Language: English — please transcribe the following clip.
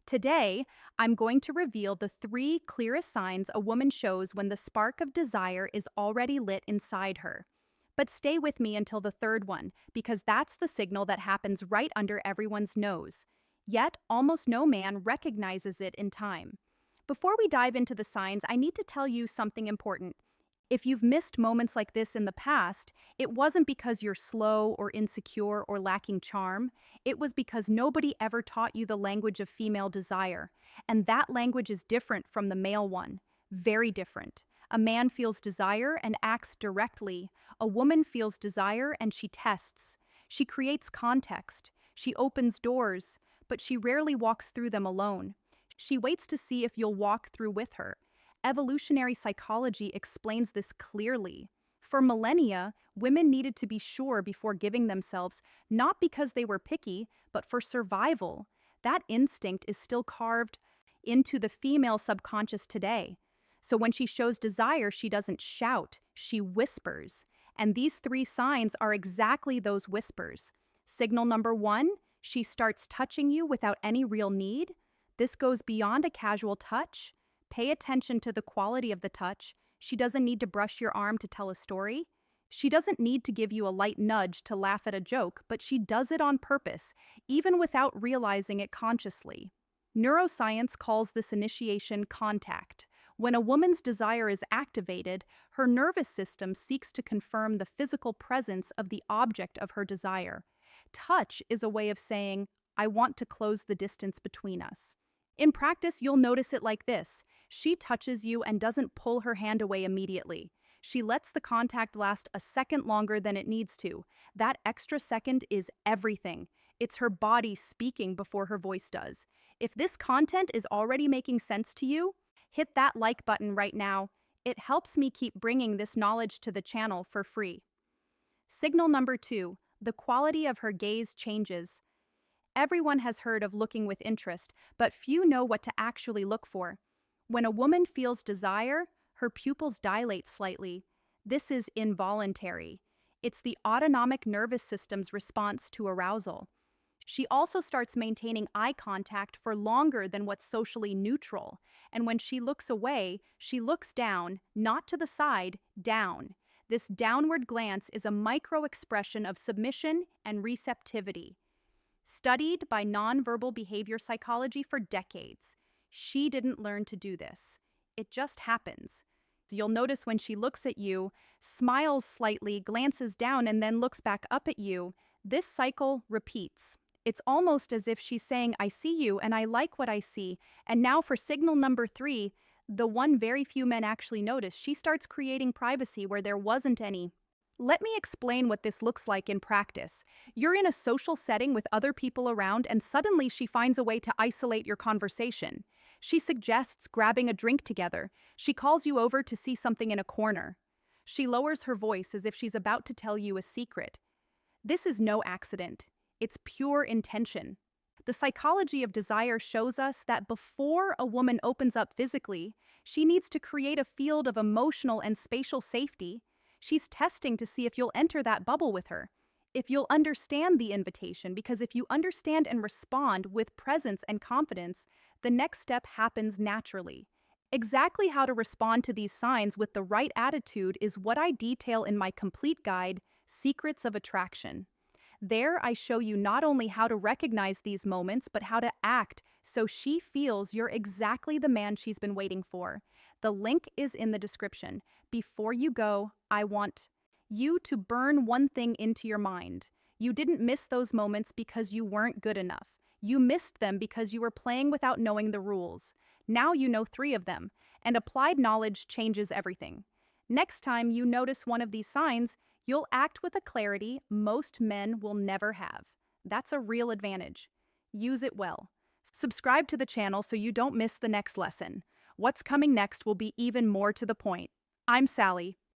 Today, I'm going to reveal the three clearest signs a woman shows when the spark of desire is already lit inside her. But stay with me until the third one, because that's the signal that happens right under everyone's nose. Yet, almost no man recognizes it in time. Before we dive into the signs, I need to tell you something important. If you've missed moments like this in the past, it wasn't because you're slow or insecure or lacking charm. It was because nobody ever taught you the language of female desire. And that language is different from the male one. Very different. A man feels desire and acts directly. A woman feels desire and she tests. She creates context. She opens doors, but she rarely walks through them alone. She waits to see if you'll walk through with her. Evolutionary psychology explains this clearly. For millennia, women needed to be sure before giving themselves, not because they were picky, but for survival. That instinct is still carved into the female subconscious today. So when she shows desire, she doesn't shout, she whispers. And these three signs are exactly those whispers. Signal number one, she starts touching you without any real need. This goes beyond a casual touch. Pay attention to the quality of the touch. She doesn't need to brush your arm to tell a story. She doesn't need to give you a light nudge to laugh at a joke, but she does it on purpose, even without realizing it consciously. Neuroscience calls this initiation contact. When a woman's desire is activated, her nervous system seeks to confirm the physical presence of the object of her desire. Touch is a way of saying, I want to close the distance between us. In practice, you'll notice it like this. She touches you and doesn't pull her hand away immediately. She lets the contact last a second longer than it needs to. That extra second is everything. It's her body speaking before her voice does. If this content is already making sense to you, hit that like button right now. It helps me keep bringing this knowledge to the channel for free. Signal number two, the quality of her gaze changes. Everyone has heard of looking with interest, but few know what to actually look for. When a woman feels desire, her pupils dilate slightly. This is involuntary. It's the autonomic nervous system's response to arousal. She also starts maintaining eye contact for longer than what's socially neutral. And when she looks away, she looks down, not to the side, down. This downward glance is a micro-expression of submission and receptivity. Studied by nonverbal behavior psychology for decades. She didn't learn to do this. It just happens. You'll notice when she looks at you, smiles slightly, glances down, and then looks back up at you. This cycle repeats. It's almost as if she's saying, I see you and I like what I see. And now for signal number three, the one very few men actually notice, she starts creating privacy where there wasn't any. Let me explain what this looks like in practice. You're in a social setting with other people around, and suddenly she finds a way to isolate your conversation. She suggests grabbing a drink together. She calls you over to see something in a corner. She lowers her voice as if she's about to tell you a secret. This is no accident. It's pure intention. The psychology of desire shows us that before a woman opens up physically, she needs to create a field of emotional and spatial safety. She's testing to see if you'll enter that bubble with her, if you'll understand the invitation, because if you understand and respond with presence and confidence, the next step happens naturally. Exactly how to respond to these signs with the right attitude is what I detail in my complete guide, Secrets of Attraction. There, I show you not only how to recognize these moments, but how to act so she feels you're exactly the man she's been waiting for. The link is in the description. Before you go, I want you to burn one thing into your mind. You didn't miss those moments because you weren't good enough. You missed them because you were playing without knowing the rules. Now you know 3 of them, and applied knowledge changes everything. Next time you notice one of these signs, you'll act with a clarity most men will never have. That's a real advantage. Use it well. Subscribe to the channel so you don't miss the next lesson. What's coming next will be even more to the point. I'm Sally.